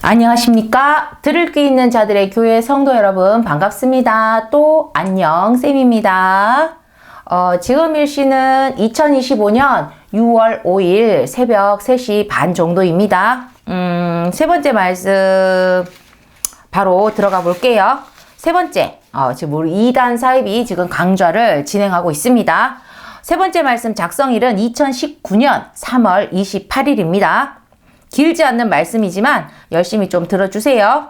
안녕하십니까? 들을 귀 있는 자들의 교회 성도 여러분 반갑습니다. 또 안녕 쌤입니다. 지금 일시는 2025년 6월 5일 새벽 3시 반 정도입니다. 세 번째 말씀 바로 들어가 볼게요. 세 번째, 지금 우리 2단 사입이 지금 강좌를 진행하고 있습니다. 세 번째 말씀 작성일은 2019년 3월 28일입니다. 길지 않는 말씀이지만 열심히 좀 들어주세요.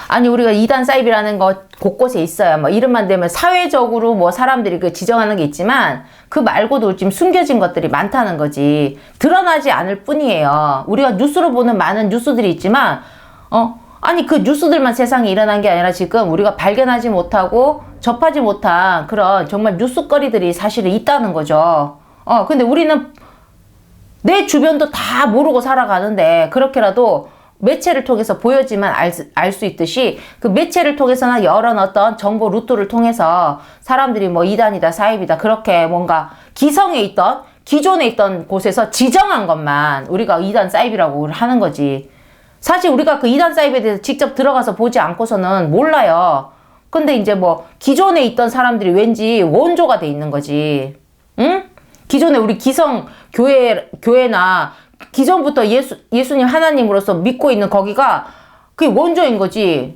아니 우리가 2단 사입이라는 거 곳곳에 있어요. 뭐 이름만 대면 사회적으로 뭐 사람들이 그 지정하는 게 있지만 그 말고도 지금 숨겨진 것들이 많다는 거지. 드러나지 않을 뿐이에요. 우리가 뉴스로 보는 많은 뉴스들이 있지만 아니 그 뉴스들만 세상에 일어난 게 아니라 지금 우리가 발견하지 못하고 접하지 못한 그런 정말 뉴스거리들이 사실은 있다는 거죠. 근데 우리는 내 주변도 다 모르고 살아가는데 그렇게라도 매체를 통해서 보여지만 알 수 있듯이 그 매체를 통해서나 여러 어떤 정보 루트를 통해서 사람들이 뭐 2단이다 사입이다 그렇게 뭔가 기성에 있던 기존에 있던 곳에서 지정한 것만 우리가 2단 사입이라고 하는 거지. 사실 우리가 그 2단 사입에 대해서 직접 들어가서 보지 않고서는 몰라요. 근데 이제 뭐 기존에 있던 사람들이 왠지 원조가 돼 있는 거지. 응? 기존에 우리 기성 교회나 기존부터 예수님 하나님으로서 믿고 있는 거기가 그게 원조인 거지.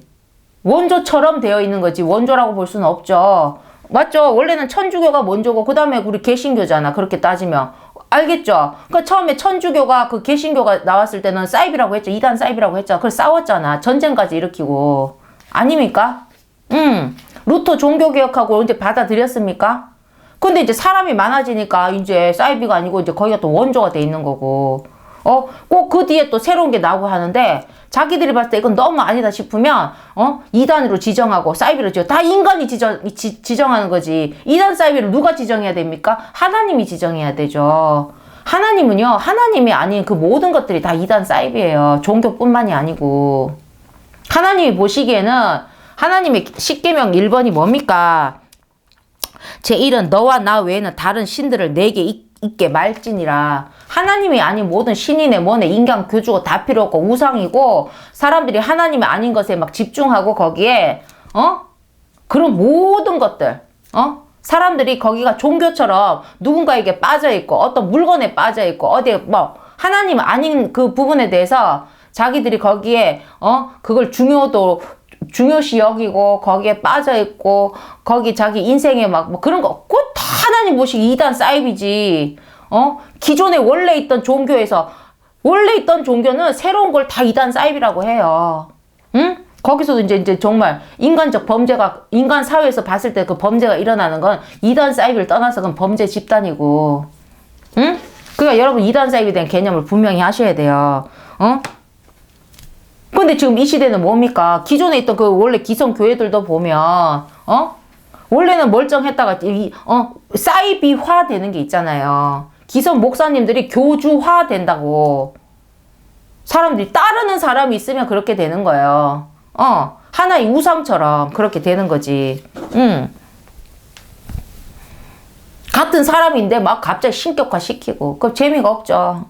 원조처럼 되어 있는 거지. 원조라고 볼 수는 없죠. 맞죠? 원래는 천주교가 원조고 그 다음에 우리 개신교잖아. 그렇게 따지면. 알겠죠? 그러니까 처음에 천주교가 그 개신교가 나왔을 때는 사입이라고 했죠. 2단 사입이라고 했죠. 그래서 싸웠잖아. 전쟁까지 일으키고. 아닙니까? 루터 종교개혁하고 이제 받아들였습니까? 근데 이제 사람이 많아지니까 이제 사이비가 아니고 이제 거기가 또 원조가 돼 있는 거고. 꼭 그 뒤에 또 새로운 게 나오고 하는데 자기들이 봤을 때 이건 너무 아니다 싶으면 2단으로 지정하고 사이비를 다 인간이 지정하는 거지. 2단 사이비를 누가 지정해야 됩니까? 하나님이 지정해야 되죠. 하나님은요. 하나님이 아닌 그 모든 것들이 다 2단 사이비예요. 종교뿐만이 아니고. 하나님이 보시기에는 하나님의 십계명 1번이 뭡니까? 제1은 너와 나 외에는 다른 신들을 내게 있게 말지니라. 하나님이 아닌 모든 신이네 뭐네 인간 교주고 다 필요 없고 우상이고 사람들이 하나님이 아닌 것에 막 집중하고 거기에 그런 모든 것들 사람들이 거기가 종교처럼 누군가에게 빠져있고 어떤 물건에 빠져있고 어디에 뭐 하나님 아닌 그 부분에 대해서 자기들이 거기에 그걸 중요시 여기고 거기에 빠져있고 거기 자기 인생에 막 뭐 그런 거 꼭 다 하나님 보시기 2단 사입이지. 기존에 원래 있던 종교에서 원래 있던 종교는 새로운 걸 다 2단 사입이라고 해요. 응? 거기서도 이제 정말 인간적 범죄가 인간 사회에서 봤을 때 그 범죄가 일어나는 건 2단 사입을 떠나서 그건 범죄 집단이고. 응? 그러니까 여러분 2단 사입에 대한 개념을 분명히 하셔야 돼요. 근데 지금 이 시대는 뭡니까? 기존에 있던 그 원래 기성 교회들도 보면, 원래는 멀쩡했다가, 사이비화 되는 게 있잖아요. 기성 목사님들이 교주화 된다고. 사람들이 따르는 사람이 있으면 그렇게 되는 거예요. 하나의 우상처럼 그렇게 되는 거지. 같은 사람인데 막 갑자기 신격화 시키고. 그럼 재미가 없죠.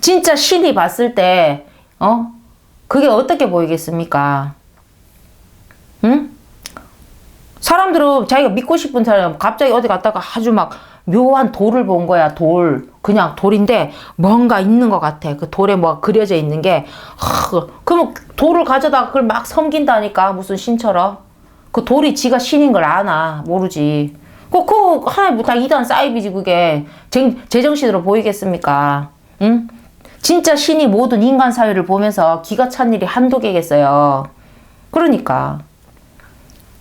진짜 신이 봤을 때, 그게 어떻게 보이겠습니까? 응? 사람들은 자기가 믿고 싶은 사람, 갑자기 어디 갔다가 아주 막 묘한 돌을 본 거야, 돌. 그냥 돌인데 뭔가 있는 것 같아. 그 돌에 뭐 그려져 있는 게. 그러면 돌을 가져다가 그걸 막 섬긴다니까, 무슨 신처럼. 그 돌이 지가 신인 걸 아나, 모르지. 그 하나님 다 2단 사이비지, 그게. 제정신으로 보이겠습니까? 응? 진짜 신이 모든 인간 사회를 보면서 기가 찬 일이 한두 개겠어요. 그러니까.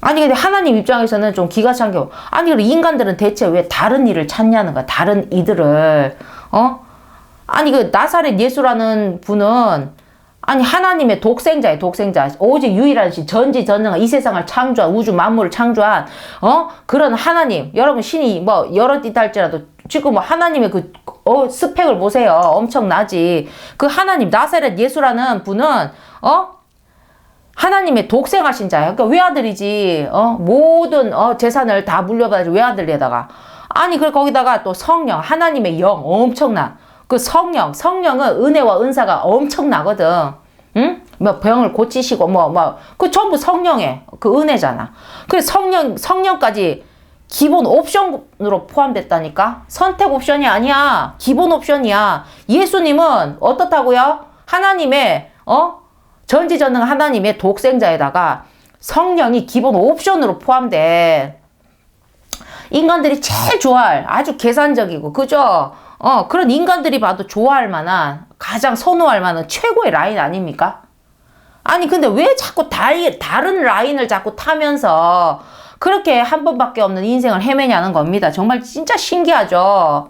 아니 근데 하나님 입장에서는 좀 기가 찬 게 아니 그럼 인간들은 대체 왜 다른 일을 찾냐는 거야. 다른 이들을. 아니 그 나사렛 예수라는 분은 아니 하나님의 독생자예요. 독생자. 오직 유일한 신 전지전능한 이 세상을 창조한 우주 만물을 창조한 그런 하나님. 여러분 신이 뭐 여러 띠 할지라도 지금 뭐 하나님의 그 스펙을 보세요. 엄청나지. 그 하나님 나사렛 예수라는 분은 하나님의 독생하신 자예요. 그러니까 외아들이지. 모든 재산을 다 물려받은 외아들에다가 아니 그 거기다가 또 성령 하나님의 영 엄청난 그 성령은 은혜와 은사가 엄청나거든. 응? 뭐 병을 고치시고 그 전부 성령의 그 은혜잖아. 그 성령까지 기본 옵션으로 포함됐다니까? 선택 옵션이 아니야. 기본 옵션이야. 예수님은 어떻다고요? 하나님의, 전지전능 하나님의 독생자에다가 성령이 기본 옵션으로 포함돼. 인간들이 제일 좋아할, 아주 계산적이고, 그죠? 그런 인간들이 봐도 좋아할 만한, 가장 선호할 만한 최고의 라인 아닙니까? 아니, 근데 왜 자꾸 다른 라인을 자꾸 타면서, 그렇게 한 번밖에 없는 인생을 헤매냐는 겁니다. 정말 진짜 신기하죠?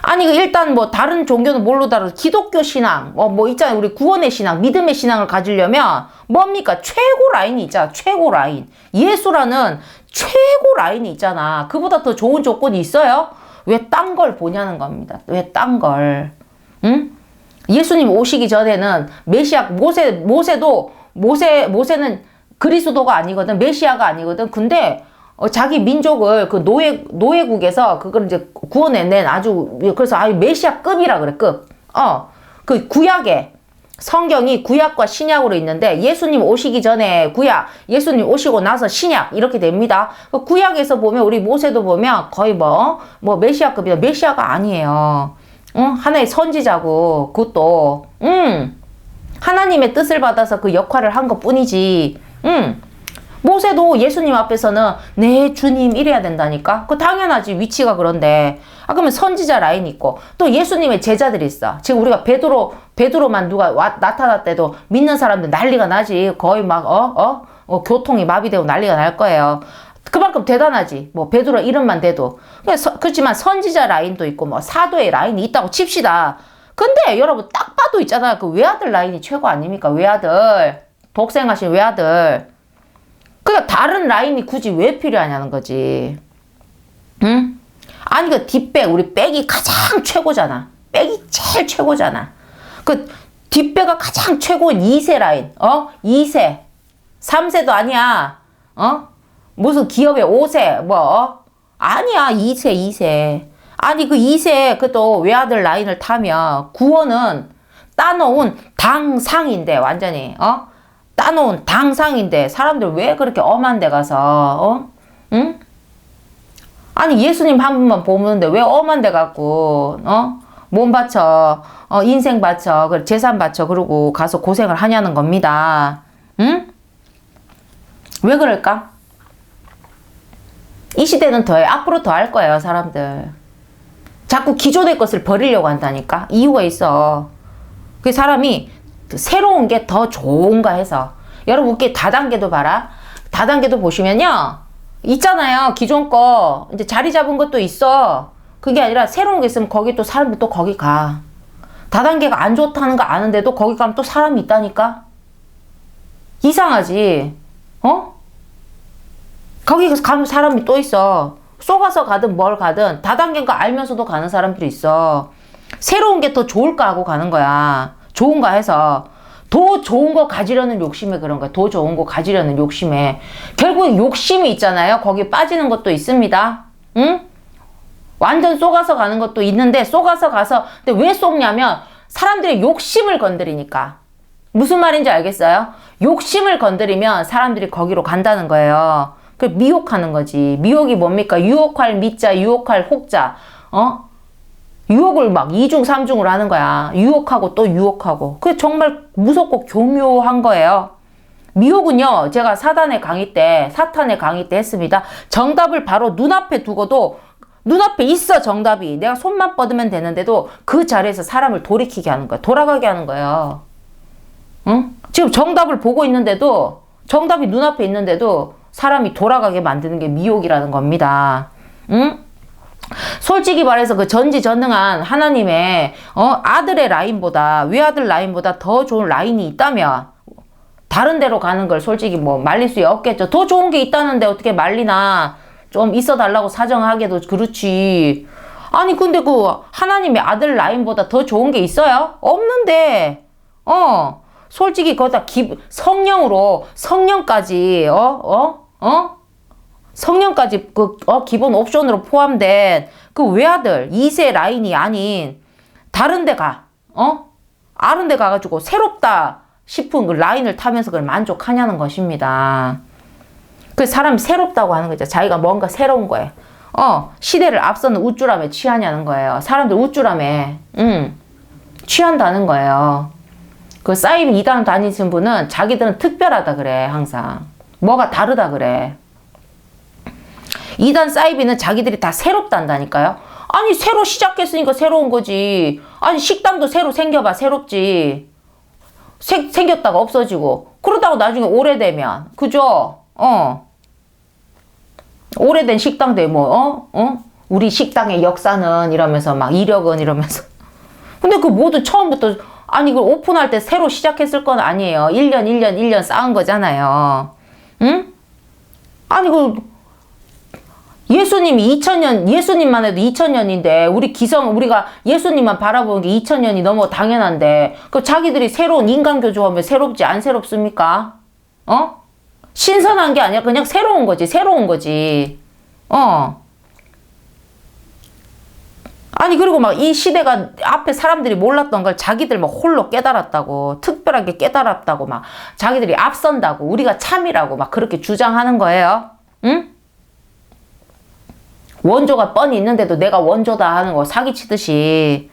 아니, 일단 뭐 다른 종교는 뭘로 다르 기독교 신앙, 뭐 있잖아요. 우리 구원의 신앙, 믿음의 신앙을 가지려면 뭡니까? 최고 라인이 있잖아. 최고 라인. 예수라는 최고 라인이 있잖아. 그보다 더 좋은 조건이 있어요? 왜 딴 걸 보냐는 겁니다. 왜 딴 걸. 응? 예수님 오시기 전에는 메시아, 모세는 그리스도가 아니거든. 메시아가 아니거든. 근데 자기 민족을 그 노예국에서 그걸 이제 구원해낸 아주, 그래서 아주 메시아급이라 그래, 급. 그 구약에, 성경이 구약과 신약으로 있는데, 예수님 오시기 전에 구약, 예수님 오시고 나서 신약, 이렇게 됩니다. 그 구약에서 보면, 우리 모세도 보면 거의 메시아급이다. 메시아가 아니에요. 하나의 선지자고, 그것도, 하나님의 뜻을 받아서 그 역할을 한 것 뿐이지. 모세도 예수님 앞에서는 네 주님 이래야 된다니까. 그 당연하지. 위치가 그런데. 그러면 선지자 라인이 있고 또 예수님의 제자들이 있어. 지금 우리가 베드로만 누가 나타났대도 믿는 사람들 난리가 나지. 거의 막 교통이 마비되고 난리가 날 거예요. 그만큼 대단하지. 뭐 베드로 이름만 대도. 그렇지만 선지자 라인도 있고 뭐 사도의 라인이 있다고 칩시다. 근데 여러분 딱 봐도 있잖아. 그 외아들 라인이 최고 아닙니까? 외아들. 독생하신 외아들. 그러니까 다른 라인이 굳이 왜 필요하냐는 거지. 응? 아니 그 뒷배, 우리 백이 가장 최고잖아. 백이 제일 최고잖아. 그 뒷배가 가장 최고인 2세 라인. 2세. 3세도 아니야. 무슨 기업의 5세 아니야. 2세. 아니 그 2세 그또 외아들 라인을 타면 구원은 따놓은 당상인데 완전히 따놓은 당상인데 사람들 왜 그렇게 엄한 데 가서 응? 아니 예수님 한 분만 보는데 왜 엄한 데 갖고 몸 바쳐 인생 바쳐 재산 바쳐 그러고 가서 고생을 하냐는 겁니다. 응? 왜 그럴까? 이 시대는 더해. 앞으로 더 할 거예요. 사람들 자꾸 기존의 것을 버리려고 한다니까. 이유가 있어. 그 사람이 새로운 게 더 좋은가 해서. 여러분 그 다단계도 봐라. 다단계도 보시면요 있잖아요. 기존 거 이제 자리 잡은 것도 있어. 그게 아니라 새로운 게 있으면 거기 또 사람들 또 거기 가. 다단계가 안 좋다는 거 아는데도 거기 가면 또 사람이 있다니까. 이상하지. 거기 가면 사람이 또 있어. 쏘가서 가든 뭘 가든 다단계인 거 알면서도 가는 사람들이 있어. 새로운 게 더 좋을까 하고 가는 거야. 좋은가 해서. 더 좋은 거 가지려는 욕심에 그런 거야. 더 좋은 거 가지려는 욕심에. 결국 욕심이 있잖아요. 거기 빠지는 것도 있습니다. 응? 완전 쏘가서 가는 것도 있는데 쏘가서 가서 근데 왜 쏘냐면 사람들의 욕심을 건드리니까. 무슨 말인지 알겠어요? 욕심을 건드리면 사람들이 거기로 간다는 거예요. 그 미혹하는 거지. 미혹이 뭡니까? 유혹할 미자, 유혹할 혹자. 유혹을 막 이중 삼중으로 하는 거야. 유혹하고 또 유혹하고. 그게 정말 무섭고 교묘한 거예요. 미혹은요. 제가 사탄의 강의 때 했습니다. 정답을 바로 눈앞에 두고도 눈앞에 있어 정답이. 내가 손만 뻗으면 되는데도 그 자리에서 사람을 돌이키게 하는 거야. 돌아가게 하는 거예요. 응? 지금 정답을 보고 있는데도 정답이 눈앞에 있는데도 사람이 돌아가게 만드는 게 미혹이라는 겁니다. 응? 솔직히 말해서 그 전지전능한 하나님의 아들의 라인보다 외아들 라인보다 더 좋은 라인이 있다면 다른 데로 가는 걸 솔직히 뭐 말릴 수 없겠죠. 더 좋은 게 있다는데 어떻게 말리나. 좀 있어 달라고 사정하게도 그렇지. 아니 근데 그 하나님의 아들 라인보다 더 좋은 게 있어요? 없는데. 솔직히 거기다 성령으로 성령까지 성년까지 기본 옵션으로 포함된 그 외아들 2세 라인이 아닌 다른 데 다른 데 가가지고 새롭다 싶은 그 라인을 타면서 그걸 만족하냐는 것입니다. 그 사람이 새롭다고 하는 거죠. 자기가 뭔가 새로운 거예요. 시대를 앞서는 우쭐함에 취하냐는 거예요. 사람들 우쭐함에, 취한다는 거예요. 그 사이비 2단 다니신 분은 자기들은 특별하다 그래, 항상. 뭐가 다르다 그래. 2단 사이비는 자기들이 다 새롭단다니까요. 아니, 새로 시작했으니까 새로운 거지. 아니, 식당도 새로 생겨봐, 새롭지. 생겼다가 없어지고. 그러다가 나중에 오래되면, 그죠? 오래된 식당들 우리 식당의 역사는 이러면서 막 이력은 이러면서. 근데 그 모두 처음부터 아니 그 오픈할 때 새로 시작했을 건 아니에요. 1년 쌓은 거잖아요. 응? 아니 그 예수님이 2000년 예수님만 해도 2000년인데 우리가 예수님만 바라보는 게 2000년이 너무 당연한데 그 자기들이 새로운 인간교조하면 새롭지 안 새롭습니까? 신선한 게 아니라 그냥 새로운 거지. 아니 그리고 막 이 시대가 앞에 사람들이 몰랐던 걸 자기들 막 홀로 깨달았다고 특별하게 깨달았다고 막 자기들이 앞선다고 우리가 참이라고 막 그렇게 주장하는 거예요. 응? 원조가 뻔히 있는데도 내가 원조다 하는 거 사기치듯이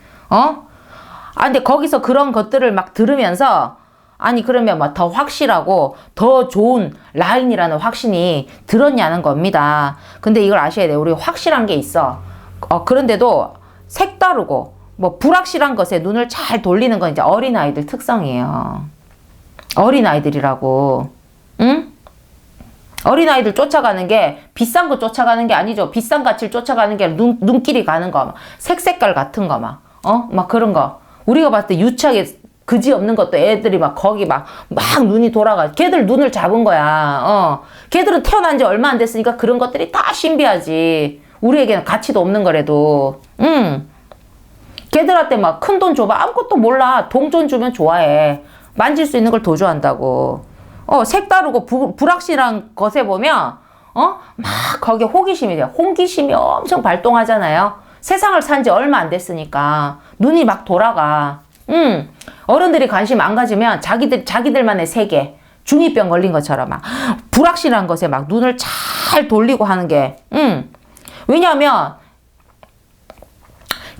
근데 거기서 그런 것들을 막 들으면서 아니 그러면 막 더 확실하고 더 좋은 라인이라는 확신이 들었냐는 겁니다. 근데 이걸 아셔야 돼요. 우리 확실한 게 있어. 그런데도 색다르고 뭐 불확실한 것에 눈을 잘 돌리는 건 이제 어린아이들 특성이에요. 어린아이들이라고. 응? 어린아이들 쫓아가는 게 비싼 거 쫓아가는 게 아니죠. 비싼 가치를 쫓아가는 게 눈길이 가는 거, 색깔 같은 거 막 그런 거. 우리가 봤을 때 유치하게 그지 없는 것도 애들이 막 거기 막 눈이 돌아가. 걔들 눈을 잡은 거야. 걔들은 태어난 지 얼마 안 됐으니까 그런 것들이 다 신비하지. 우리에게는 가치도 없는 거래도. 걔들한테 막 큰 돈 줘봐. 아무것도 몰라. 동전 주면 좋아해. 만질 수 있는 걸 더 좋아한다고. 색다르고 불확실한 것에 보면, 막 거기에 호기심이 돼요. 호기심이 엄청 발동하잖아요. 세상을 산 지 얼마 안 됐으니까. 눈이 막 돌아가. 어른들이 관심 안 가지면 자기들만의 세계, 중2병 걸린 것처럼 막 불확실한 것에 막 눈을 잘 돌리고 하는 게, 왜냐하면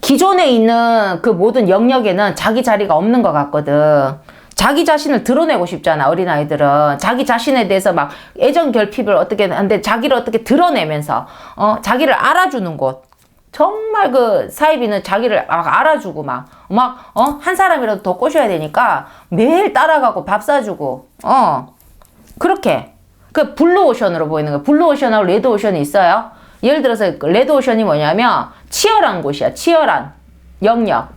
기존에 있는 그 모든 영역에는 자기 자리가 없는 것 같거든. 자기 자신을 드러내고 싶잖아, 어린아이들은. 자기 자신에 대해서 막 애정 결핍을 어떻게 하는데 자기를 어떻게 드러내면서, 자기를 알아주는 곳. 정말 그 사이비는 자기를 막 알아주고 한 사람이라도 더 꼬셔야 되니까 매일 따라가고 밥 사주고, 그렇게. 그 블루오션으로 보이는 거예요. 블루오션하고 레드오션이 있어요. 예를 들어서 레드오션이 뭐냐면 치열한 곳이야. 치열한 영역.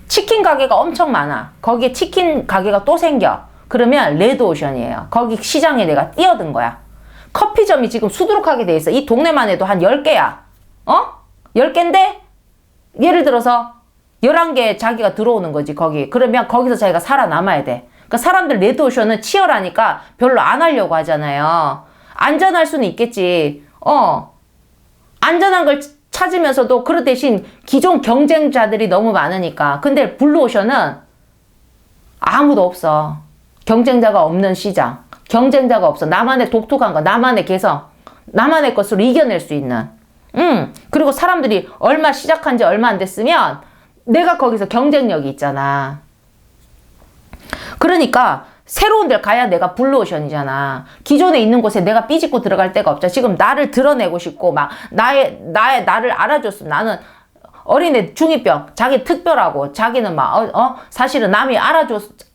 치킨 가게가 엄청 많아. 거기에 치킨 가게가 또 생겨. 그러면 레드오션이에요. 거기 시장에 내가 뛰어든 거야. 커피점이 지금 수두룩하게 돼 있어. 이 동네만 해도 한 10개야. 10개인데 예를 들어서 11개 자기가 들어오는 거지 거기. 그러면 거기서 자기가 살아남아야 돼. 그러니까 사람들 레드오션은 치열하니까 별로 안 하려고 하잖아요. 안전할 수는 있겠지. 안전한 걸 찾으면서도 그 대신 기존 경쟁자들이 너무 많으니까. 근데 블루오션은 아무도 없어. 경쟁자가 없는 시장. 경쟁자가 없어. 나만의 독특한 거, 나만의 개성, 나만의 것으로 이겨낼 수 있는. 그리고 사람들이 시작한 지 얼마 안 됐으면 내가 거기서 경쟁력이 있잖아. 그러니까 새로운 데를 가야 내가 블루오션이잖아. 기존에 있는 곳에 내가 삐집고 들어갈 데가 없잖아. 지금 나를 드러내고 싶고 나를 알아줬으면 나는 어린애 중2병 자기 특별하고 자기는 사실은 남이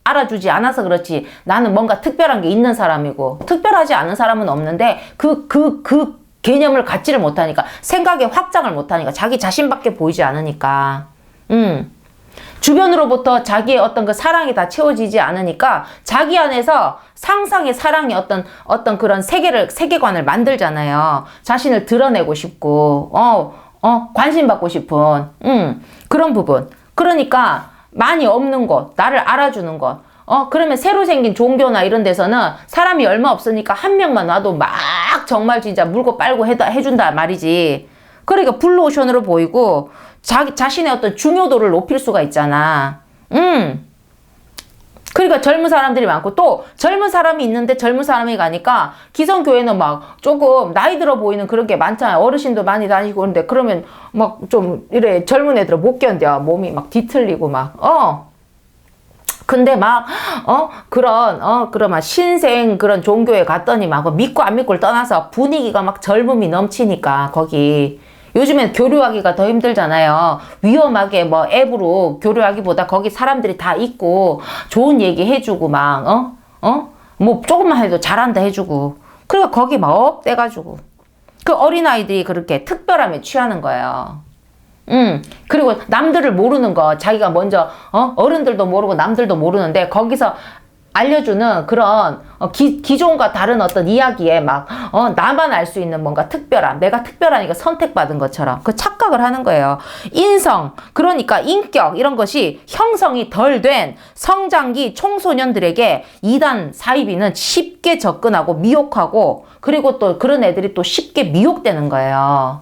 알아주지 않아서 그렇지 나는 뭔가 특별한 게 있는 사람이고 특별하지 않은 사람은 없는데 그 개념을 갖지를 못하니까 생각의 확장을 못하니까 자기 자신밖에 보이지 않으니까 주변으로부터 자기의 어떤 그 사랑이 다 채워지지 않으니까 자기 안에서 상상의 사랑의 어떤 그런 세계관을 만들잖아요. 자신을 드러내고 싶고 관심 받고 싶은 그런 부분. 그러니까 많이 없는 곳, 나를 알아주는 곳. 그러면 새로 생긴 종교나 이런 데서는 사람이 얼마 없으니까 한 명만 와도 막 막 정말 진짜 물고 빨고 해준다 말이지. 그러니까 블루오션으로 보이고 자신의 어떤 중요도를 높일 수가 있잖아. 그러니까 젊은 사람들이 많고, 또 젊은 사람이 있는데 젊은 사람이 가니까 기성교회는 막 조금 나이 들어 보이는 그런 게 많잖아요. 어르신도 많이 다니고. 그런데 그러면 막 좀 이래 젊은 애들은 못 견뎌. 몸이 막 뒤틀리고 막 근데 막 그런 막 신생 그런 종교에 갔더니 막 믿고 안 믿고를 떠나서 분위기가 막 젊음이 넘치니까 거기 요즘엔 교류하기가 더 힘들잖아요. 위험하게 뭐 앱으로 교류하기보다 거기 사람들이 다 있고 좋은 얘기 해주고 막 뭐 조금만 해도 잘한다 해주고. 그러니까 거기 막 업돼가지고 그 어린아이들이 그렇게 특별함에 취하는 거예요. 그리고 남들을 모르는 거 자기가 먼저 어른들도 모르고 남들도 모르는데 거기서 알려주는 그런 기존과 다른 어떤 이야기에 막 나만 알 수 있는 뭔가 특별함, 내가 특별하니까 선택받은 것처럼 그 착각을 하는 거예요. 인성, 그러니까 인격 이런 것이 형성이 덜 된 성장기 청소년들에게 이단 사이비는 쉽게 접근하고 미혹하고, 그리고 또 그런 애들이 또 쉽게 미혹되는 거예요.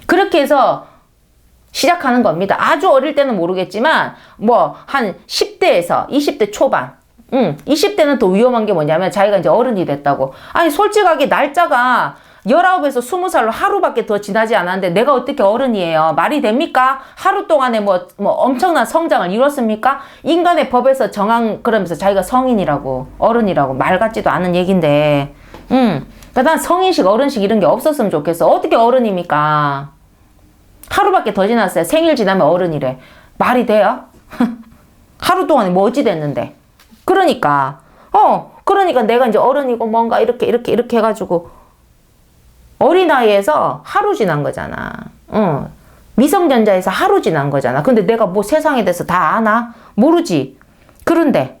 그렇게 해서 시작하는 겁니다. 아주 어릴 때는 모르겠지만 뭐 한 10대에서 20대 초반 20대는 또 위험한 게 뭐냐면 자기가 이제 어른이 됐다고. 아니 솔직하게 날짜가 19에서 20살로 하루밖에 더 지나지 않았는데 내가 어떻게 어른이에요? 말이 됩니까? 하루 동안에 뭐 엄청난 성장을 이뤘습니까? 인간의 법에서 정한, 그러면서 자기가 성인이라고 어른이라고 말 같지도 않은 얘긴데 그러니까 난 성인식 어른식 이런 게 없었으면 좋겠어. 어떻게 어른입니까? 하루밖에 더 지났어요. 생일 지나면 어른이래. 말이 돼요? 하루 동안에 뭐 어찌 됐는데. 그러니까 내가 이제 어른이고 뭔가 이렇게 해가지고 어린아이에서 하루 지난 거잖아. 미성년자에서 하루 지난 거잖아. 근데 내가 뭐 세상에 대해서 다 아나? 모르지. 그런데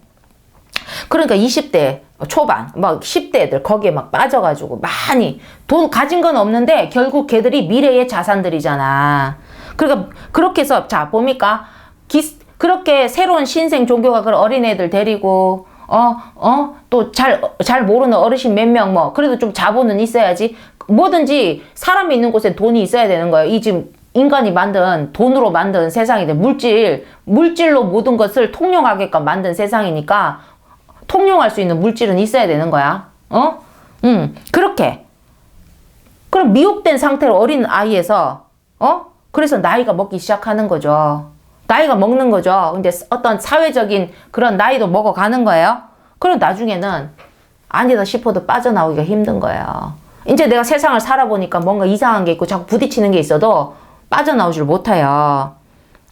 그러니까 20대 초반 막 10대 애들 거기에 막 빠져가지고 많이 돈 가진 건 없는데 결국 걔들이 미래의 자산들이잖아. 그러니까 그렇게 해서 자 봅니까? 그렇게 새로운 신생 종교가 그런 어린애들 데리고 또 잘 모르는 어르신 몇 명 뭐 그래도 좀 자본은 있어야지. 뭐든지 사람이 있는 곳에 돈이 있어야 되는 거예요. 이 지금 인간이 만든 돈으로 만든 세상인데 물질로 모든 것을 통용하게끔 만든 세상이니까 통용할 수 있는 물질은 있어야 되는 거야. 그렇게. 그럼 미혹된 상태로 어린 아이에서 그래서 나이가 먹기 시작하는 거죠. 나이가 먹는 거죠. 근데 어떤 사회적인 그런 나이도 먹어가는 거예요. 그럼 나중에는 아니다 싶어도 빠져나오기가 힘든 거예요. 이제 내가 세상을 살아보니까 뭔가 이상한 게 있고 자꾸 부딪히는 게 있어도 빠져나오질 못해요.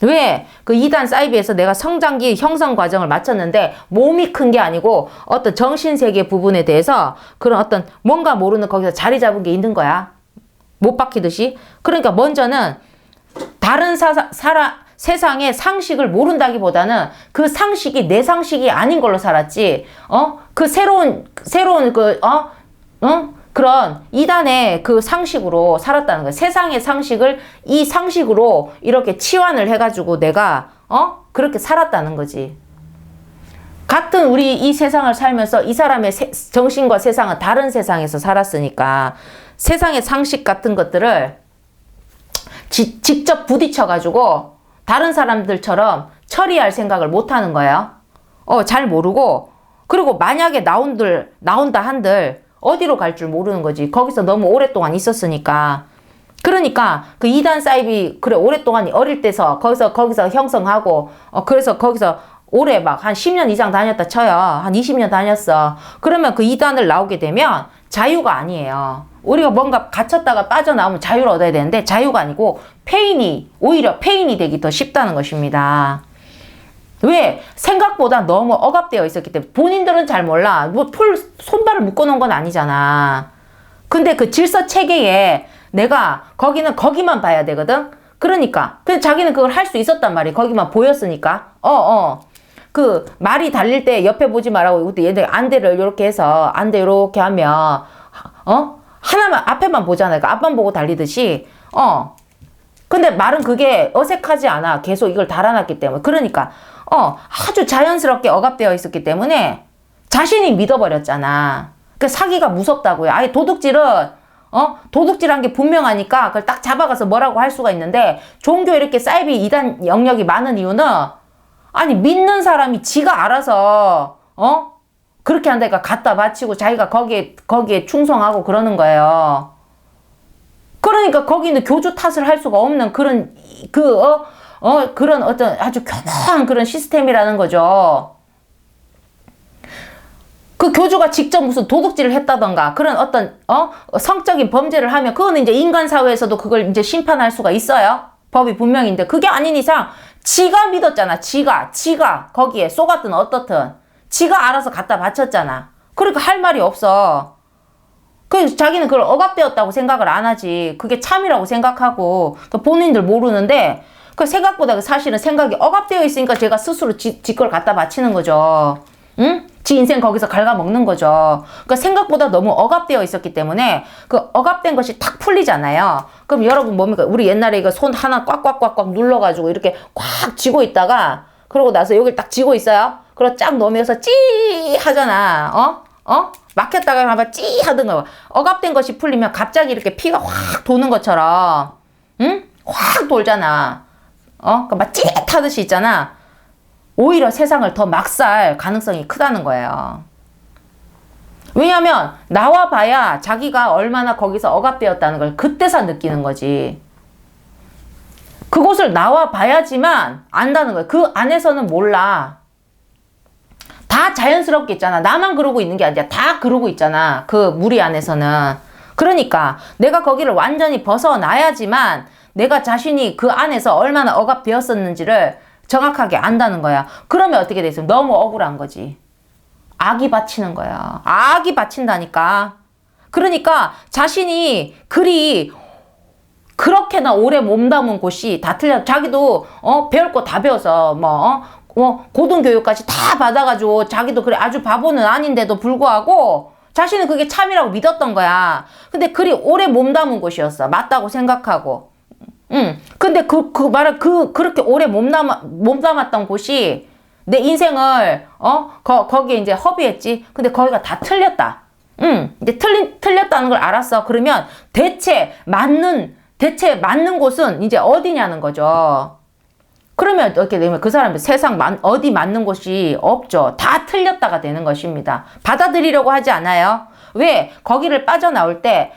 왜? 그 2단 사이비에서 내가 성장기 형성 과정을 마쳤는데 몸이 큰 게 아니고 어떤 정신세계 부분에 대해서 그런 어떤 뭔가 모르는 거기서 자리 잡은 게 있는 거야. 못 박히듯이. 그러니까 먼저는 다른 세상의 상식을 모른다기보다는 그 상식이 내 상식이 아닌 걸로 살았지. 그 새로운 그런 이단의 그 상식으로 살았다는 거야. 세상의 상식을 이 상식으로 이렇게 치환을 해가지고 내가 그렇게 살았다는 거지. 같은 우리 이 세상을 살면서 이 사람의 정신과 세상은 다른 세상에서 살았으니까 세상의 상식 같은 것들을 직접 부딪혀가지고 다른 사람들처럼 처리할 생각을 못 하는 거예요. 잘 모르고. 그리고 만약에 나온다 한들 어디로 갈 줄 모르는 거지. 거기서 너무 오랫동안 있었으니까. 그러니까 그 2단 사이비 그래 오랫동안 어릴 때서 거기서 형성하고 그래서 거기서 오래 막 한 10년 이상 다녔다 쳐요. 한 20년 다녔어. 그러면 그 2단을 나오게 되면 자유가 아니에요. 우리가 뭔가 갇혔다가 빠져나오면 자유를 얻어야 되는데 자유가 아니고 오히려 페인이 되기 더 쉽다는 것입니다. 왜? 생각보다 너무 억압되어 있었기 때문에. 본인들은 잘 몰라. 뭐 손발을 묶어놓은 건 아니잖아. 근데 그 질서 체계에 내가 거기는 거기만 봐야 되거든. 그러니까 근데 자기는 그걸 할 수 있었단 말이야. 거기만 보였으니까. 그 말이 달릴 때 옆에 보지 말라고 얘들 안대를 이렇게 해서 안대 이렇게 하면 하나만 앞에만 보잖아요. 그러니까 앞만 보고 달리듯이 근데 말은 그게 어색하지 않아. 계속 이걸 달아놨기 때문에. 그러니까 아주 자연스럽게 억압되어 있었기 때문에 자신이 믿어버렸잖아. 그 사기가 무섭다고요. 아예 도둑질한 게 분명하니까 그걸 딱 잡아가서 뭐라고 할 수가 있는데, 종교 이렇게 사이비 이단 영역이 많은 이유는, 아니 믿는 사람이 지가 알아서 그렇게 한다니까 갖다 바치고 자기가 거기에 충성하고 그러는 거예요. 그러니까 거기는 교주 탓을 할 수가 없는 그런 그런 어떤 아주 교묘한 그런 시스템이라는 거죠. 그 교주가 직접 무슨 도둑질을 했다던가 그런 어떤 성적인 범죄를 하면 그거는 이제 인간 사회에서도 그걸 이제 심판할 수가 있어요. 법이 분명인데 그게 아닌 이상 지가 믿었잖아. 지가 거기에 쏘갔든 어떻든 지가 알아서 갖다 바쳤잖아. 그러니까 할 말이 없어. 그 자기는 그걸 억압되었다고 생각을 안 하지. 그게 참이라고 생각하고 본인들 모르는데 그 생각보다 사실은 생각이 억압되어 있으니까 제가 스스로 지 걸 갖다 바치는 거죠. 응? 지 인생 거기서 갉아먹는 거죠. 그러니까 생각보다 너무 억압되어 있었기 때문에 그 억압된 것이 탁 풀리잖아요. 그럼 여러분 뭡니까? 우리 옛날에 이거 손 하나 꽉꽉꽉꽉 눌러가지고 이렇게 꽉 쥐고 있다가 그러고 나서 여기를 딱 쥐고 있어요. 그리고 쫙 놓으면서 찌 하잖아. 막혔다가 한번 찌 하든가. 억압된 것이 풀리면 갑자기 이렇게 피가 확 도는 것처럼, 응? 확 돌잖아. 그러니까 막 찌릿하듯이 있잖아. 오히려 세상을 더 막 살 가능성이 크다는 거예요. 왜냐하면 나와 봐야 자기가 얼마나 거기서 억압되었다는 걸 그때서 느끼는 거지. 그곳을 나와 봐야지만 안다는 거예요. 그 안에서는 몰라. 다 자연스럽게 있잖아. 나만 그러고 있는 게 아니라 다 그러고 있잖아. 그 무리 안에서는. 그러니까 내가 거기를 완전히 벗어나야지만 내가 자신이 그 안에서 얼마나 억압되었었는지를 정확하게 안다는 거야. 그러면 어떻게 돼 있어? 너무 억울한 거지. 악이 바치는 거야. 악이 바친다니까. 그러니까 자신이 그렇게나 오래 몸담은 곳이 다 틀려. 자기도 배울 거 다 배워서 고등교육까지 다 받아가지고 자기도 그래 아주 바보는 아닌데도 불구하고 자신은 그게 참이라고 믿었던 거야. 근데 그리 오래 몸담은 곳이었어. 맞다고 생각하고. 근데 그렇게 오래 몸담았던 곳이 내 인생을, 거기에 이제 허비했지. 근데 거기가 다 틀렸다. 이제 틀렸다는 걸 알았어. 그러면 대체 맞는 곳은 이제 어디냐는 거죠. 그러면 어떻게 되면 그 사람은 세상 어디 맞는 곳이 없죠. 다 틀렸다가 되는 것입니다. 받아들이려고 하지 않아요. 왜? 거기를 빠져나올 때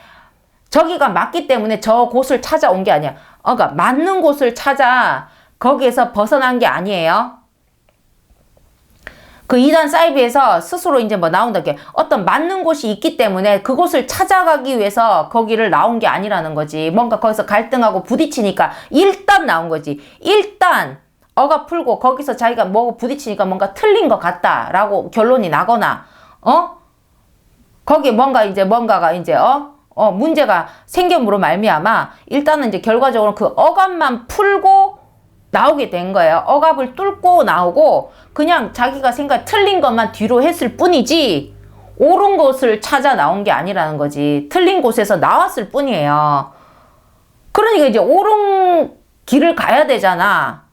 저기가 맞기 때문에 저 곳을 찾아온 게 아니야. 그러니까 맞는 곳을 찾아 거기에서 벗어난 게 아니에요. 그 이단 사이비에서 스스로 이제 뭐 나온다 게 어떤 맞는 곳이 있기 때문에 그곳을 찾아가기 위해서 거기를 나온 게 아니라는 거지. 뭔가 거기서 갈등하고 부딪히니까 일단 나온 거지. 일단 억압 풀고 거기서 자기가 뭐 부딪히니까 뭔가 틀린 것 같다라고 결론이 나거나 거기에 뭔가가 이제 문제가 생김으로 말미암아 일단은 이제 결과적으로 그 억압만 풀고 나오게 된 거예요. 억압을 뚫고 나오고 그냥 자기가 생각 틀린 것만 뒤로 했을 뿐이지 옳은 곳을 찾아 나온 게 아니라는 거지. 틀린 곳에서 나왔을 뿐이에요. 그러니까 이제 옳은 길을 가야 되잖아.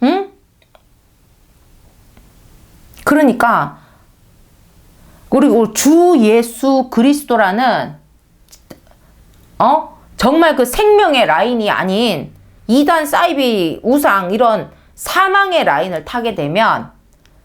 응? 그러니까 그리고 주 예수 그리스도라는 정말 그 생명의 라인이 아닌 이단 사이비 우상 이런 사망의 라인을 타게 되면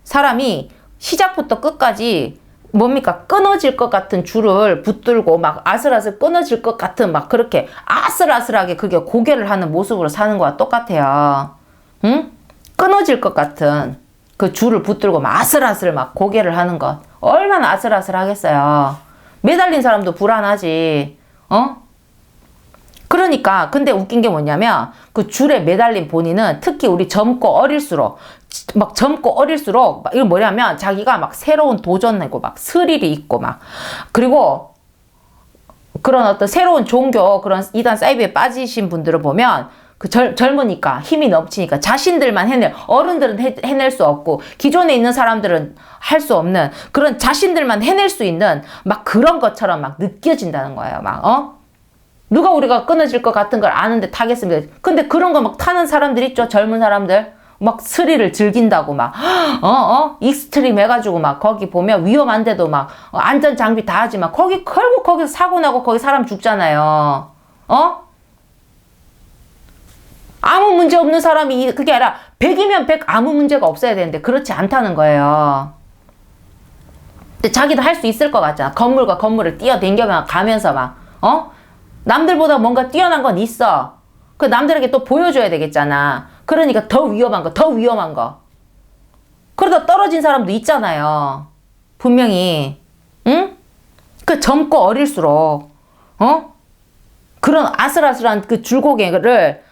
사람이 시작부터 끝까지 뭡니까? 끊어질 것 같은 줄을 붙들고 막 아슬아슬 끊어질 것 같은 막 그렇게 아슬아슬하게 그게 고개를 하는 모습으로 사는 거와 똑같아요. 응? 끊어질 것 같은 그 줄을 붙들고 막 아슬아슬 막 고개를 하는 것. 얼마나 아슬아슬하겠어요. 매달린 사람도 불안하지. 그러니까 근데 웃긴 게 뭐냐면 그 줄에 매달린 본인은 특히 우리 젊고 어릴수록 막 이거 뭐냐면 자기가 막 새로운 도전하고 막 스릴이 있고 막 그리고 그런 어떤 새로운 종교 그런 이단 사이비에 빠지신 분들을 보면 그 젊으니까 힘이 넘치니까 자신들만 어른들은 해낼 수 없고 기존에 있는 사람들은 할 수 없는 그런 자신들만 해낼 수 있는 막 그런 것처럼 막 느껴진다는 거예요. 막 누가 우리가 끊어질 것 같은 걸 아는데 타겠습니다. 근데 그런 거 막 타는 사람들 있죠. 젊은 사람들. 막 스릴을 즐긴다고 막, 익스트림 해가지고 막 거기 보면 위험한데도 막 안전장비 다 하지만 결국 거기서 사고 나고 거기 사람 죽잖아요. 아무 문제 없는 사람이 그게 아니라 100이면 100 아무 문제가 없어야 되는데 그렇지 않다는 거예요. 근데 자기도 할 수 있을 것 같잖아. 건물과 건물을 뛰어댕겨 가면서 막, 남들보다 뭔가 뛰어난 건 있어. 그 남들에게 또 보여줘야 되겠잖아. 그러니까 더 위험한 거. 그러다 떨어진 사람도 있잖아요. 분명히. 응? 그 젊고 어릴수록, 그런 아슬아슬한 그 줄고개를,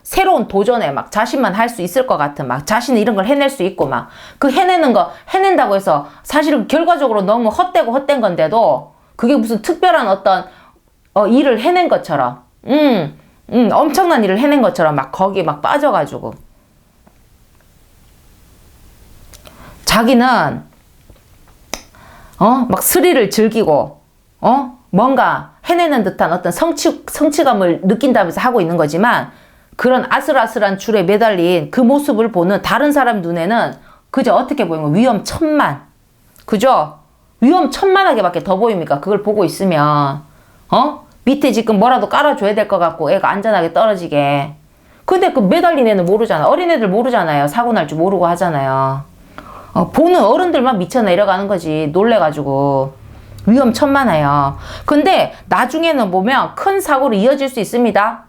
새로운 도전에 막 자신만 할 수 있을 것 같은 막 자신은 이런 걸 해낼 수 있고 막 그 해낸다고 해서 사실은 결과적으로 너무 헛된 건데도 그게 무슨 특별한 어떤 일을 해낸 것처럼 엄청난 일을 해낸 것처럼 막 거기에 막 빠져가지고 자기는 막 스릴을 즐기고 뭔가 해내는 듯한 어떤 성취감을 느낀다면서 하고 있는 거지만 그런 아슬아슬한 줄에 매달린 그 모습을 보는 다른 사람 눈에는 그저 어떻게 보이는 거 위험천만. 그죠? 위험천만하게밖에 더 보입니까? 그걸 보고 있으면 밑에 지금 뭐라도 깔아줘야 될 것 같고 애가 안전하게 떨어지게. 근데 그 매달린 애는 모르잖아. 어린애들 모르잖아요. 사고 날 줄 모르고 하잖아요. 보는 어른들만 미쳐 내려가는 거지. 놀래가지고. 위험천만해요. 근데 나중에는 보면 큰 사고로 이어질 수 있습니다.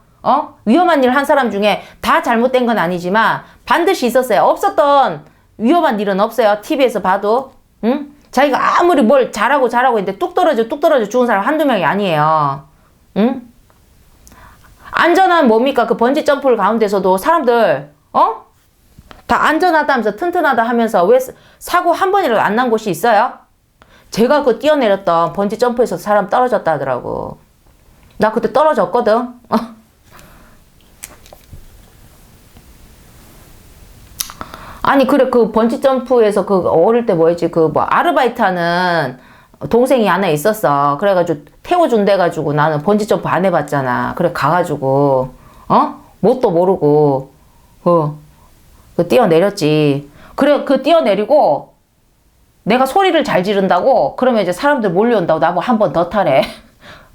위험한 일 한 사람 중에 다 잘못된 건 아니지만 반드시 있었어요. 없었던 위험한 일은 없어요. TV에서 봐도. 응? 자기가 아무리 뭘 잘하고 있는데 뚝 떨어져 죽은 사람 한두 명이 아니에요. 응? 안전한 뭡니까? 그 번지 점프를 가운데서도 사람들 다 안전하다면서 튼튼하다 하면서 왜 사고 한 번이라도 안 난 곳이 있어요? 제가 그 뛰어내렸던 번지 점프에서 사람 떨어졌다 하더라고. 나 그때 떨어졌거든. 아니 그래 그 번지 점프에서 그 어릴 때 뭐였지 그 뭐 아르바이트 하는 동생이 하나 있었어. 그래가지고 태워준대 가지고 나는 번지 점프 안 해봤잖아. 그래 가가지고 뭣도 모르고 그 뛰어내렸지. 그래 그 뛰어내리고 내가 소리를 잘 지른다고 그러면 이제 사람들 몰려온다고 나보고 한 번 더 타래.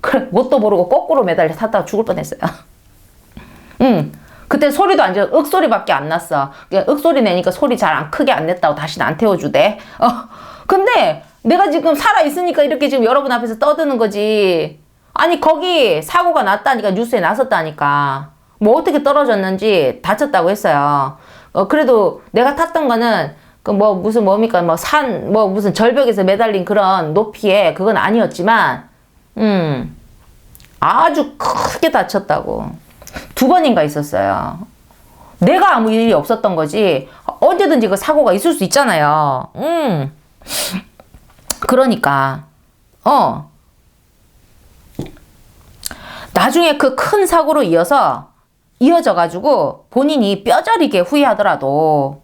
그래 뭣도 모르고 거꾸로 매달려 탔다가 죽을 뻔했어요. 응. 그때 소리도 안 질러 윽소리밖에 안 났어. 윽소리 내니까 소리 잘 안 크게 안 냈다고 다시는 안 태워주대. 근데 내가 지금 살아있으니까 이렇게 지금 여러분 앞에서 떠드는 거지. 아니 거기 사고가 났다니까 뉴스에 나섰다니까. 뭐 어떻게 떨어졌는지 다쳤다고 했어요. 그래도 내가 탔던 거는 그 뭐 무슨 뭡니까 뭐 산 뭐 무슨 절벽에서 매달린 그런 높이에 그건 아니었지만 아주 크게 다쳤다고. 2번인가 있었어요. 내가 아무 일이 없었던 거지 언제든지 그 사고가 있을 수 있잖아요. 그러니까 나중에 그 큰 사고로 이어져 가지고 본인이 뼈저리게 후회하더라도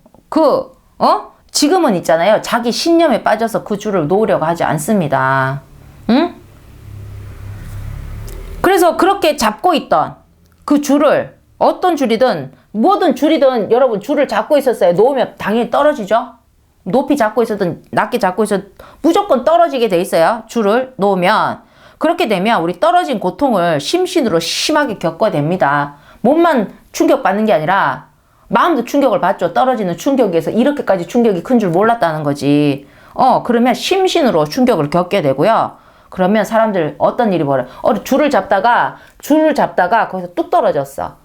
지금은 있잖아요. 자기 신념에 빠져서 그 줄을 놓으려고 하지 않습니다. 응? 그래서 그렇게 잡고 있던 그 줄을 어떤 줄이든 뭐든 줄이든 여러분 줄을 잡고 있었어요. 놓으면 당연히 떨어지죠. 높이 잡고 있었든 낮게 잡고 있었든 무조건 떨어지게 돼 있어요. 줄을 놓으면. 그렇게 되면 우리 떨어진 고통을 심신으로 심하게 겪어야 됩니다. 몸만 충격받는 게 아니라 마음도 충격을 받죠. 떨어지는 충격에서 이렇게까지 충격이 큰 줄 몰랐다는 거지. 그러면 심신으로 충격을 겪게 되고요. 그러면 사람들 어떤 일이 벌어요? 줄을 잡다가 거기서 뚝 떨어졌어.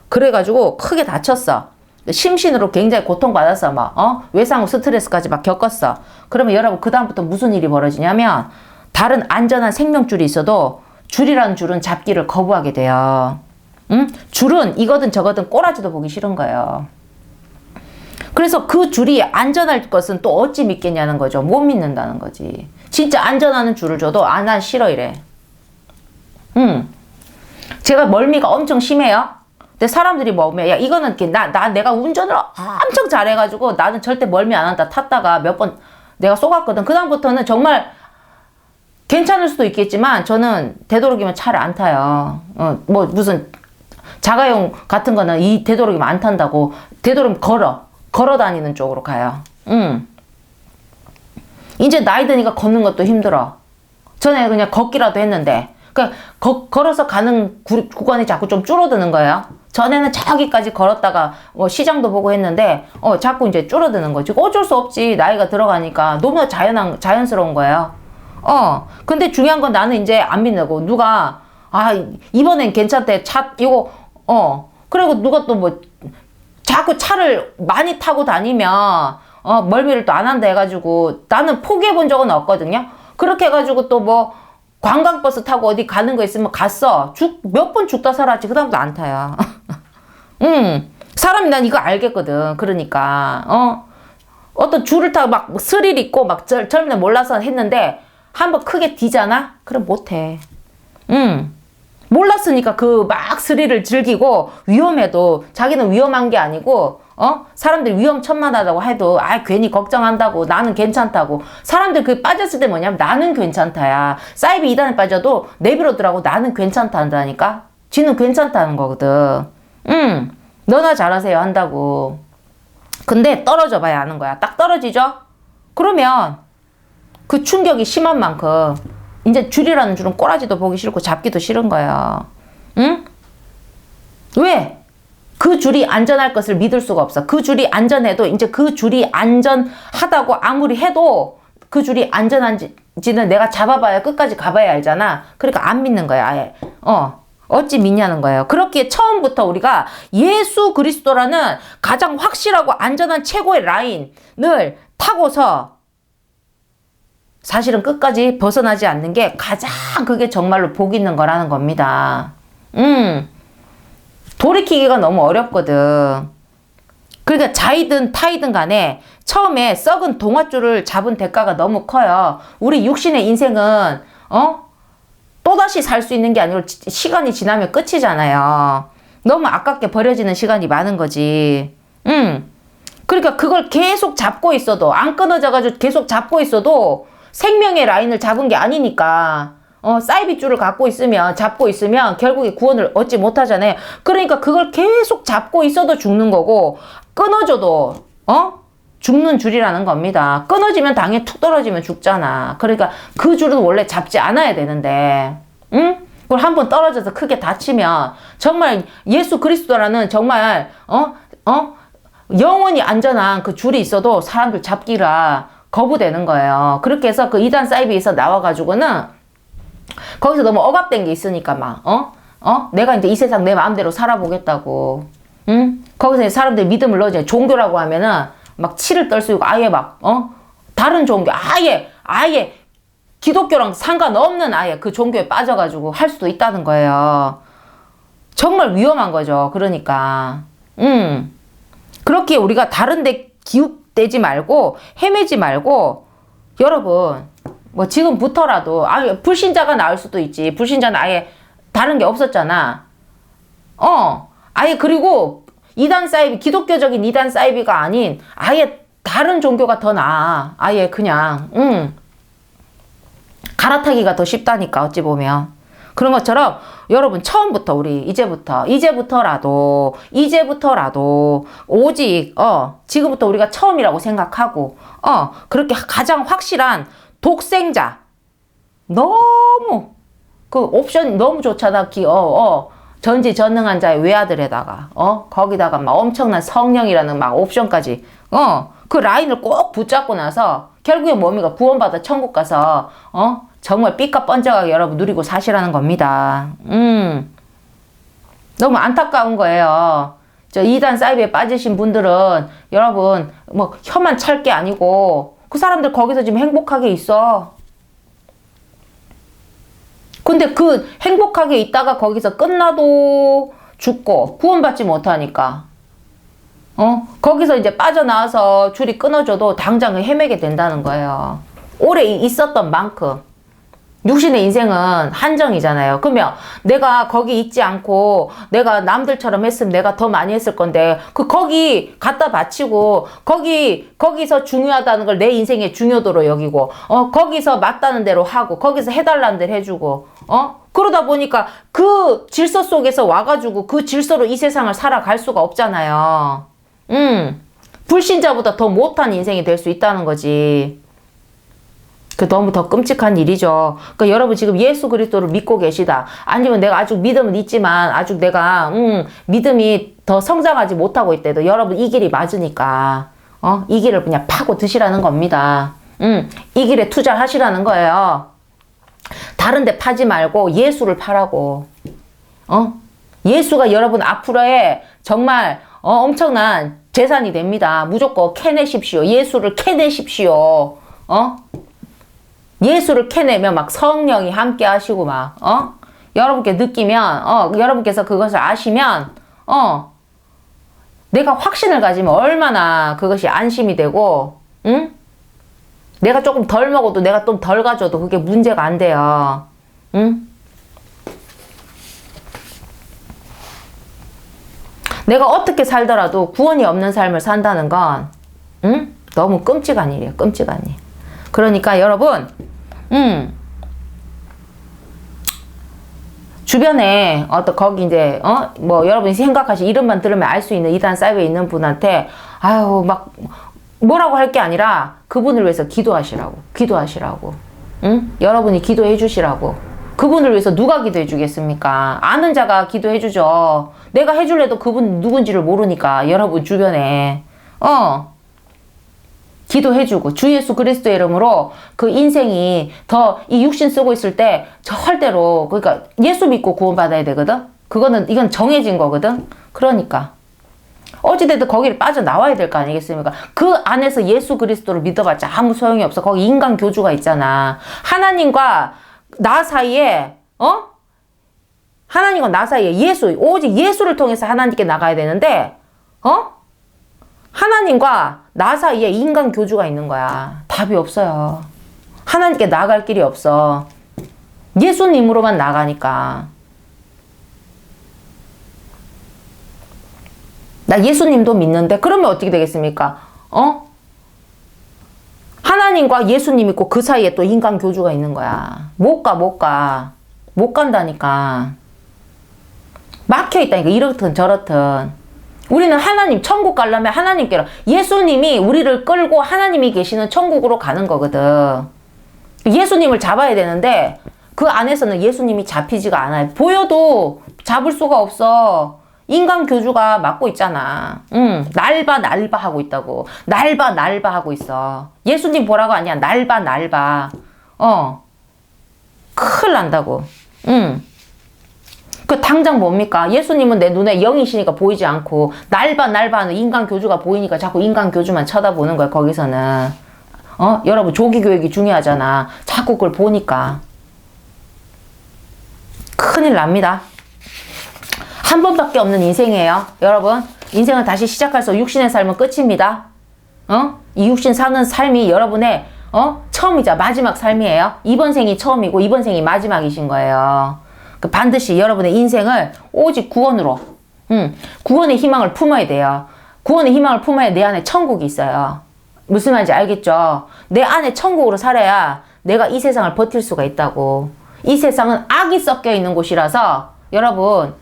그래가지고 크게 다쳤어. 심신으로 굉장히 고통받았어. 막, 외상 후 스트레스까지 막 겪었어. 그러면 여러분 그다음부터 무슨 일이 벌어지냐면 다른 안전한 생명줄이 있어도 줄이라는 줄은 잡기를 거부하게 돼요. 응? 줄은 이거든 저거든 꼬라지도 보기 싫은 거예요. 그래서 그 줄이 안전할 것은 또 어찌 믿겠냐는 거죠. 못 믿는다는 거지. 진짜 안전하는 줄을 줘도 난 싫어 이래. 제가 멀미가 엄청 심해요. 근데 사람들이 뭐면 야 이거는 내가 운전을 엄청 잘해가지고 나는 절대 멀미 안 한다 탔다가 몇 번 내가 쏘갔거든. 그 다음부터는 정말 괜찮을 수도 있겠지만 저는 되도록이면 차를 안 타요. 뭐 무슨 자가용 같은 거는 이 되도록이면 안 탄다고. 되도록이면 걸어 다니는 쪽으로 가요. 이제 나이 드니까 걷는 것도 힘들어. 전에 그냥 걷기라도 했는데, 그러니까 걸어서 가는 구간이 자꾸 좀 줄어드는 거예요. 전에는 저기까지 걸었다가 시장도 보고 했는데 자꾸 이제 줄어드는 거지. 어쩔 수 없지. 나이가 들어가니까 너무 자연스러운 거예요. 근데 중요한 건 나는 이제 안 믿는 누가 이번엔 괜찮대. 이거 그리고 누가 또 뭐 자꾸 차를 많이 타고 다니면 멀미를 또 안 한다 해가지고 나는 포기해 본 적은 없거든요. 그렇게 해가지고 또 뭐 관광버스 타고 어디 가는 거 있으면 갔어. 몇 번 죽다 살았지. 그 다음부터 안 타요. 사람이 난 이거 알겠거든. 그러니까 어떤 줄을 타고 막 스릴 있고 막 젊은 애 몰라서 했는데 한번 크게 뒤잖아? 그럼 못해. 몰랐으니까 그 막 스릴을 즐기고 위험해도 자기는 위험한 게 아니고 사람들이 위험천만하다고 해도 괜히 걱정한다고 나는 괜찮다고. 사람들 그 빠졌을 때 뭐냐면 나는 괜찮다야. 사이비 2단에 빠져도 내비로더라고. 나는 괜찮다 한다니까. 지는 괜찮다는 거거든. 너나 잘하세요 한다고. 근데 떨어져 봐야 아는 거야. 딱 떨어지죠? 그러면 그 충격이 심한 만큼 이제 줄이라는 줄은 꼬라지도 보기 싫고 잡기도 싫은 거예요. 응? 왜? 그 줄이 안전할 것을 믿을 수가 없어. 그 줄이 안전해도 이제 그 줄이 안전하다고 아무리 해도 그 줄이 안전한지는 내가 잡아봐야 끝까지 가봐야 알잖아. 그러니까 안 믿는 거야 아예. 어찌 믿냐는 거예요. 그렇기에 처음부터 우리가 예수 그리스도라는 가장 확실하고 안전한 최고의 라인을 타고서 사실은 끝까지 벗어나지 않는 게 가장 그게 정말로 복 있는 거라는 겁니다. 돌이키기가 너무 어렵거든. 그러니까 자이든 타이든 간에 처음에 썩은 동아줄을 잡은 대가가 너무 커요. 우리 육신의 인생은 또다시 살 수 있는 게 아니고 시간이 지나면 끝이잖아요. 너무 아깝게 버려지는 시간이 많은 거지. 그러니까 그걸 계속 잡고 있어도 안 끊어져가지고 계속 잡고 있어도 생명의 라인을 잡은 게 아니니까 사이비줄을 잡고 있으면 결국에 구원을 얻지 못하잖아요. 그러니까 그걸 계속 잡고 있어도 죽는 거고 끊어져도 죽는 줄이라는 겁니다. 끊어지면 당연히 툭 떨어지면 죽잖아. 그러니까 그 줄은 원래 잡지 않아야 되는데 그걸 한번 떨어져서 크게 다치면 정말 예수 그리스도라는 정말 영원히 안전한 그 줄이 있어도 사람들 잡기라 거부되는 거예요. 그렇게 해서 그 2단 사이비에서 나와가지고는 거기서 너무 억압된 게 있으니까 내가 이제 이 세상 내 마음대로 살아보겠다고. 거기서 사람들이 믿음을 넣어줘. 종교라고 하면은 막 치를 떨수고 아예 다른 종교 아예 기독교랑 상관없는 아예 그 종교에 빠져가지고 할 수도 있다는 거예요. 정말 위험한 거죠. 그러니까 그렇게 우리가 다른데 기웃대지 말고 헤매지 말고 여러분 뭐 지금부터라도 불신자가 나올 수도 있지. 불신자는 아예 다른 게 없었잖아. 아예 그리고 2단 사이비 기독교적인 2단 사이비가 아닌 아예 다른 종교가 더 나아. 아예 그냥 갈아타기가 더 쉽다니까 어찌 보면. 그런 것처럼 여러분 처음부터 우리 이제부터라도 오직 지금부터 우리가 처음이라고 생각하고 그렇게 가장 확실한 독생자 너무 그 옵션 너무 좋잖아. 전지전능한 자의 외아들에다가 거기다가 막 엄청난 성령이라는 막 옵션까지 그 라인을 꼭 붙잡고 나서 결국에 뭡니까? 구원받아 천국 가서 정말 삐까 번쩍하게 여러분 누리고 사시라는 겁니다. 너무 안타까운 거예요. 저 2단 사이비에 빠지신 분들은 여러분 뭐 혀만 찰 게 아니고 그 사람들 거기서 지금 행복하게 있어. 근데 그 행복하게 있다가 거기서 끝나도 죽고 구원받지 못하니까 거기서 이제 빠져나와서 줄이 끊어져도 당장 헤매게 된다는 거예요. 오래 있었던 만큼. 육신의 인생은 한정이잖아요. 그러면 내가 거기 있지 않고 내가 남들처럼 했으면 내가 더 많이 했을 건데 거기 갖다 바치고 거기서 중요하다는 걸 내 인생의 중요도로 여기고 거기서 맞다는 대로 하고 거기서 해달라는 대로 해주고 그러다 보니까 그 질서 속에서 와가지고 그 질서로 이 세상을 살아갈 수가 없잖아요. 불신자보다 더 못한 인생이 될 수 있다는 거지. 그 너무 더 끔찍한 일이죠. 그러니까 여러분 지금 예수 그리스도를 믿고 계시다. 아니면 내가 아직 믿음은 있지만 아직 내가 믿음이 더 성장하지 못하고 있대도 여러분 이 길이 맞으니까 이 길을 그냥 파고 드시라는 겁니다. 이 길에 투자하시라는 거예요. 다른 데 파지 말고 예수를 파라고. 예수가 여러분 앞으로의 정말 엄청난 재산이 됩니다. 무조건 캐내십시오. 예수를 캐내십시오. 예수를 캐내면 막 성령이 함께 하시고 막, 여러분께 느끼면, 여러분께서 그것을 아시면, 내가 확신을 가지면 얼마나 그것이 안심이 되고, 응? 내가 조금 덜 먹어도 내가 좀 덜 가져도 그게 문제가 안 돼요. 응? 내가 어떻게 살더라도 구원이 없는 삶을 산다는 건, 응? 너무 끔찍한 일이에요. 끔찍한 일. 그러니까 여러분, 주변에 거기 이제 뭐 여러분이 생각하시 이름만 들으면 알 수 있는 이단 사이버에 있는 분한테 아유 막 뭐라고 할 게 아니라 그분을 위해서 기도하시라고. 응? 여러분이 기도해 주시라고. 그분을 위해서 누가 기도해 주겠습니까? 아는 자가 기도해 주죠. 내가 해줄래도 그분 누군지를 모르니까 여러분 주변에 기도해주고 주 예수 그리스도의 이름으로 그 인생이 더 이 육신 쓰고 있을 때 절대로 그러니까 예수 믿고 구원받아야 되거든. 이건 정해진 거거든. 그러니까 어찌됐든 거기를 빠져나와야 될 거 아니겠습니까? 그 안에서 예수 그리스도를 믿어봤자 아무 소용이 없어. 거기 인간 교주가 있잖아. 하나님과 나 사이에 하나님과 나 사이에 오직 예수를 통해서 하나님께 나가야 되는데 하나님과 나 사이에 인간 교주가 있는 거야. 답이 없어요. 하나님께 나갈 길이 없어. 예수님으로만 나가니까. 나 예수님도 믿는데 그러면 어떻게 되겠습니까? 하나님과 예수님 있고 그 사이에 또 인간 교주가 있는 거야. 못 간다니까. 막혀있다니까. 이렇든 저렇든. 우리는 하나님 천국 가려면 하나님께로 예수님이 우리를 끌고 하나님이 계시는 천국으로 가는 거거든. 예수님을 잡아야 되는데 그 안에서는 예수님이 잡히지가 않아요. 보여도 잡을 수가 없어. 인간 교주가 막고 있잖아. 날바 하고 있다고. 날바 하고 있어. 예수님 보라고 아니야. 날바. 큰일 난다고. 그 당장 뭡니까? 예수님은 내 눈에 영이시니까 보이지 않고 날바 하는 인간 교주가 보이니까 자꾸 인간 교주만 쳐다보는 거야. 거기서는 여러분 조기 교육이 중요하잖아. 자꾸 그걸 보니까 큰일 납니다. 한 번밖에 없는 인생이에요. 여러분 인생은 다시 시작할 수 육신의 삶은 끝입니다. 이 육신 사는 삶이 여러분의 처음이자 마지막 삶이에요. 이번 생이 처음이고 이번 생이 마지막이신 거예요. 반드시 여러분의 인생을 오직 구원으로, 구원의 희망을 품어야 돼요. 구원의 희망을 품어야 내 안에 천국이 있어요. 무슨 말인지 알겠죠? 내 안에 천국으로 살아야 내가 이 세상을 버틸 수가 있다고. 이 세상은 악이 섞여 있는 곳이라서 여러분,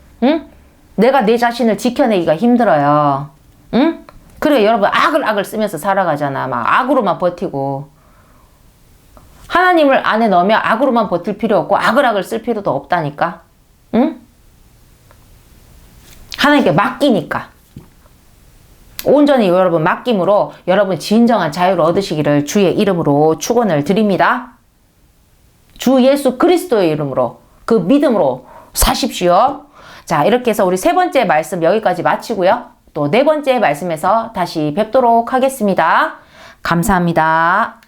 내가 내 자신을 지켜내기가 힘들어요. 그래 여러분 악을 쓰면서 살아가잖아. 막 악으로만 버티고. 하나님을 안에 넣으면 악으로만 버틸 필요 없고 악을 쓸 필요도 없다니까. 하나님께 맡기니까. 온전히 여러분 맡김으로 여러분 진정한 자유를 얻으시기를 주의 이름으로 축원을 드립니다. 주 예수 그리스도의 이름으로 그 믿음으로 사십시오. 자, 이렇게 해서 우리 세 번째 말씀 여기까지 마치고요. 또 네 번째 말씀에서 다시 뵙도록 하겠습니다. 감사합니다.